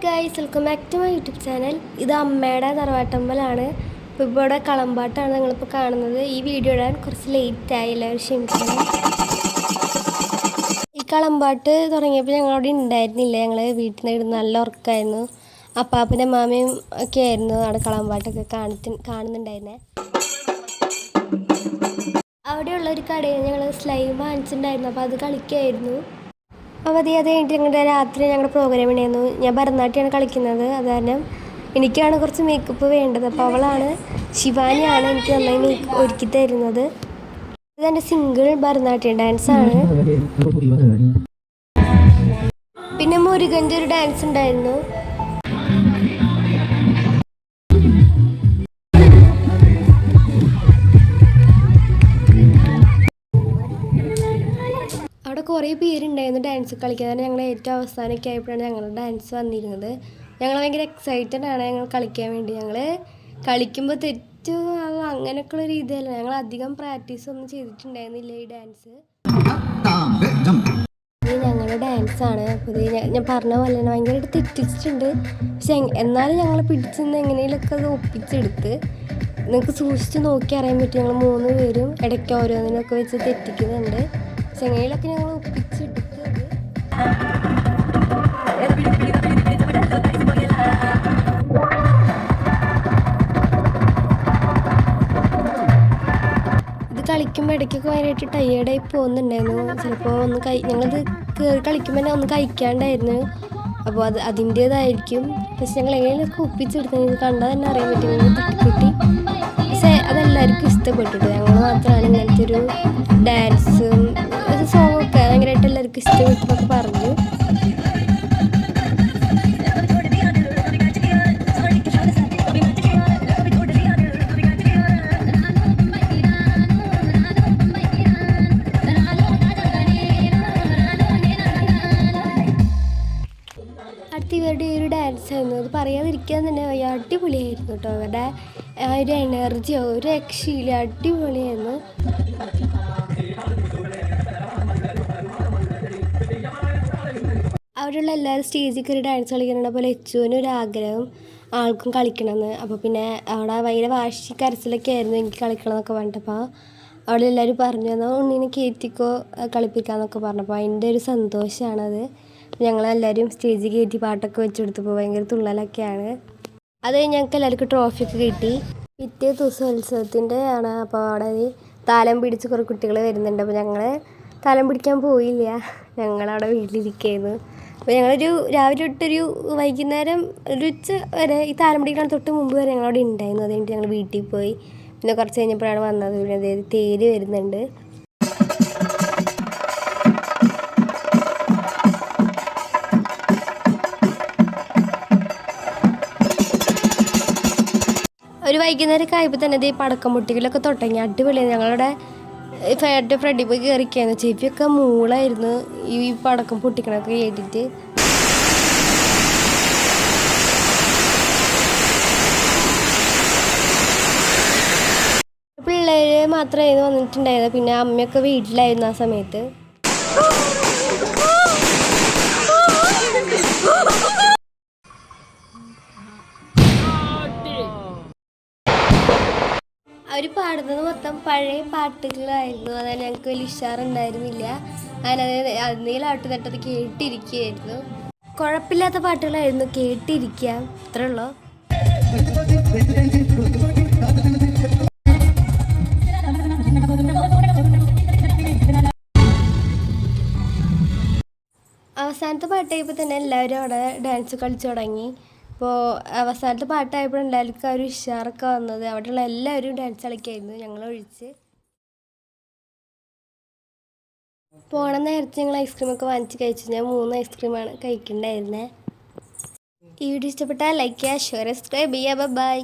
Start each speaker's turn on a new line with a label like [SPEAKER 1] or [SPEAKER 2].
[SPEAKER 1] Guys, welcome back to my YouTube channel. ഇത് അമ്മയുടെ തറവാട്ടമ്പലാണ്. ഇപ്പോൾ ഇവിടെ കളമ്പാട്ടാണ് നിങ്ങളിപ്പോൾ കാണുന്നത്. ഈ വീഡിയോ ഇടാൻ കുറച്ച് ലേറ്റായി, എല്ലാവരും ക്ഷമിക്കണം. ഈ കളമ്പാട്ട് തുടങ്ങിയപ്പോൾ ഞങ്ങളവിടെ ഉണ്ടായിരുന്നില്ല. ഞങ്ങൾ വീട്ടിൽ നിന്ന് ഇടുന്ന നല്ല ഉറക്കമായിരുന്നു. അപ്പാപ്പൻ്റെ മാമയും ഒക്കെ ആയിരുന്നു അവിടെ കളമ്പാട്ടൊക്കെ കാണുന്നുണ്ടായിരുന്നേ. അവിടെയുള്ള ഒരു കടയിൽ ഞങ്ങൾ സ്ലൈം വാങ്ങിച്ചിട്ടുണ്ടായിരുന്നു. അപ്പോൾ അത് കളിക്കായിരുന്നു. അപ്പോൾ അത് കഴിഞ്ഞിട്ട് ഞങ്ങളുടെ രാത്രി ഞങ്ങളുടെ പ്രോഗ്രാം ഉണ്ടായിരുന്നു. ഞാൻ ഭരതനാട്യമാണ് കളിക്കുന്നത്. അത് കാരണം എനിക്കാണ് കുറച്ച് മേക്കപ്പ് വേണ്ടത്. അപ്പോൾ അവളാണ്, ശിവാനിയാണ് എനിക്ക് നന്നായി മേക്കപ്പ് ഒരുക്കി തരുന്നത്. ഇതെൻ്റെ സിംഗിൾ ഭരതനാട്യം ഡാൻസാണ്. പിന്നെ മുരുകൻ്റെ ഒരു ഡാൻസ് ഉണ്ടായിരുന്നു. അവിടെ കുറേ പേരുണ്ടായിരുന്നു ഡാൻസ് കളിക്കാൻ. ഞങ്ങൾ ഏറ്റവും അവസാനമൊക്കെ ആയപ്പോഴാണ് ഞങ്ങളുടെ ഡാൻസ് വന്നിരുന്നത്. ഞങ്ങൾ ഭയങ്കര എക്സൈറ്റഡ് ആണ് ഞങ്ങൾ കളിക്കാൻ വേണ്ടി. ഞങ്ങൾ കളിക്കുമ്പോൾ തെറ്റും അങ്ങനെയൊക്കെയുള്ള രീതിയല്ല. ഞങ്ങൾ അധികം പ്രാക്ടീസ് ഒന്നും ചെയ്തിട്ടുണ്ടായിരുന്നില്ല ഈ ഡാൻസ്. ഇത് ഞങ്ങളുടെ ഡാൻസാണ്. അപ്പോൾ ഇത് ഞാൻ പറഞ്ഞ പോലെ തന്നെ ഭയങ്കരമായിട്ട് തെറ്റിച്ചിട്ടുണ്ട്. പക്ഷെ എന്നാലും ഞങ്ങൾ പിടിച്ചെന്ന് എങ്ങനെയൊക്കെ അത് ഒപ്പിച്ചെടുത്ത്. നിങ്ങൾക്ക് സൂക്ഷിച്ച് നോക്കി അറിയാൻ പറ്റും. ഞങ്ങൾ 3 പേരും ഇടയ്ക്ക് ഓരോന്നിനൊക്കെ വെച്ച് തെറ്റിക്കുന്നുണ്ട്. ചെങ്ങയിലൊക്കെ ഞങ്ങൾ ഒപ്പിച്ചെടുത്തത്. ഇത് കളിക്കുമ്പോൾ ഇടയ്ക്കൊക്കെ ഭയങ്കരമായിട്ട് ടയേർഡായി പോകുന്നുണ്ടായിരുന്നു. ചിലപ്പോൾ ഞങ്ങളത് കയറി കളിക്കുമ്പോൾ തന്നെ ഒന്ന് കഴിക്കാണ്ടായിരുന്നു. അപ്പോൾ അതിൻ്റേതായിരിക്കും. പക്ഷെ ഞങ്ങൾ എങ്ങനെയൊക്കെ ഒപ്പിച്ചെടുത്തത് ഇത് കണ്ടാൽ തന്നെ അറിയാൻ പറ്റും. തട്ടിക്കുട്ടി. പക്ഷേ അതെല്ലാവർക്കും ഇഷ്ടപ്പെട്ടിട്ട്. ഞങ്ങൾ മാത്രമാണ് ഇങ്ങനത്തെ ഒരു ഡാൻസും ഒരു സോങ്ങൊക്കെ ഭയങ്കരമായിട്ട് എല്ലാവർക്കും ഇഷ്ടപ്പെട്ടെന്നൊക്കെ പറഞ്ഞു. അടുത്ത ഇവരുടെ ഒരു ഡാൻസ് ആയിരുന്നു. അത് പറയാതിരിക്കാൻ തന്നെ അടിപൊളിയായിരുന്നു കേട്ടോ. അവരുടെ ആ ഒരു എനർജിയോ ഒരു രക്ഷയില്ല, അടിപൊളിയായിരുന്നു. അവിടെയുള്ള എല്ലാവരും സ്റ്റേജിൽ കയറി ഡാൻസ് കളിക്കുന്നുണ്ട്. അപ്പോൾ ലച്ചുവിന് ഒരു ആഗ്രഹം ആൾക്കും കളിക്കണമെന്ന്. അപ്പോൾ പിന്നെ അവിടെ ഭയങ്കര വാശി കരച്ചിലൊക്കെ ആയിരുന്നു എനിക്ക് കളിക്കണം എന്നൊക്കെ പറഞ്ഞിട്ടപ്പോൾ അവിടെ എല്ലാവരും പറഞ്ഞു എന്നാൽ ഉണ്ണീനെ കയറ്റിക്കോ കളിപ്പിക്കാമെന്നൊക്കെ പറഞ്ഞപ്പോൾ അതിൻ്റെ ഒരു സന്തോഷമാണത്. ഞങ്ങളെല്ലാവരും സ്റ്റേജിൽ കയറ്റി പാട്ടൊക്കെ വെച്ചെടുത്തപ്പോൾ ഭയങ്കര തുള്ളലൊക്കെയാണ്. അത് കഴിഞ്ഞ് ഞങ്ങൾക്ക് എല്ലാവർക്കും ട്രോഫിയൊക്കെ കിട്ടി. പിറ്റേ ദിവസം ഉത്സവത്തിൻ്റെ ആണ്. അപ്പോൾ അവിടെ താലം പിടിച്ച് കുറേ കുട്ടികൾ വരുന്നുണ്ട്. അപ്പോൾ ഞങ്ങൾ താലം പിടിക്കാൻ പോയില്ല. ഞങ്ങളവിടെ വീട്ടിലിരിക്കുകയായിരുന്നു. അപ്പോൾ ഞങ്ങളൊരു രാവിലെ തൊട്ടൊരു വൈകുന്നേരം ഒരു ഉച്ച വരെ ഈ താലം പിടിക്കാൻ തൊട്ട് മുമ്പ് വരെ ഞങ്ങളവിടെ ഉണ്ടായിരുന്നു. അത് കഴിഞ്ഞിട്ട് ഞങ്ങൾ വീട്ടിൽ പോയി. പിന്നെ കുറച്ച് കഴിഞ്ഞപ്പോഴാണ് വന്നത്. പിന്നെ അതായത് തേര് വരുന്നുണ്ട്. ഒരു വൈകുന്നേരമൊക്കെ ആയപ്പോൾ തന്നെ ഈ പടക്കം പൊട്ടിക്കലൊക്കെ തുടങ്ങി. അടിപൊളിയാണ്. ഞങ്ങളുടെ ഫേവറേറ്റ് ഫ്രണ്ടിൽ പോയി കയറിക്കായിരുന്നു. ചെവിയൊക്കെ മൂളായിരുന്നു ഈ പടക്കം പൊട്ടിക്കണൊക്കെ കേട്ടിട്ട്. പിള്ളേർ മാത്രമായിരുന്നു വന്നിട്ടുണ്ടായത്. പിന്നെ അമ്മയൊക്കെ വീട്ടിലായിരുന്നു ആ സമയത്ത്. അവർ പാടുന്നത് മൊത്തം പഴയ പാട്ടുകളായിരുന്നു. അതായത് ഞങ്ങൾക്ക് വലിയ ഉഷാറുണ്ടായിരുന്നില്ല. അതിനത് അതിനേലാട്ട് തട്ടത് കേട്ടിരിക്കുകയായിരുന്നു. കുഴപ്പമില്ലാത്ത പാട്ടുകളായിരുന്നു, കേട്ടിരിക്കാം, അത്രേ ഉള്ളൂ. അവസാനത്തെ പാട്ടായപ്പോൾ തന്നെ എല്ലാവരും അവിടെ ഡാൻസ് കളിച്ചു തുടങ്ങി. അപ്പോൾ അവസാനത്തെ പാട്ടായപ്പോൾ എല്ലാവർക്കും ആ ഒരു ഉഷാറൊക്കെ വന്നത്. അവിടെയുള്ള എല്ലാവരും ഡാൻസ് കളിക്കായിരുന്നു, ഞങ്ങളൊഴിച്ച്. പോണ നേരത്തെ ഞങ്ങൾ ഐസ്ക്രീമൊക്കെ വാങ്ങിച്ച് കഴിച്ചു. ഞാൻ 3 ഐസ്ക്രീമാണ് കഴിക്കണ്ടായിരുന്നത്. ഈ വീഡിയോ ഇഷ്ടപ്പെട്ടാൽ ലൈക്ക് ചെയ്യുക, ഷെയർ, സബ്സ്ക്രൈബ് ചെയ്യുക. ബൈ.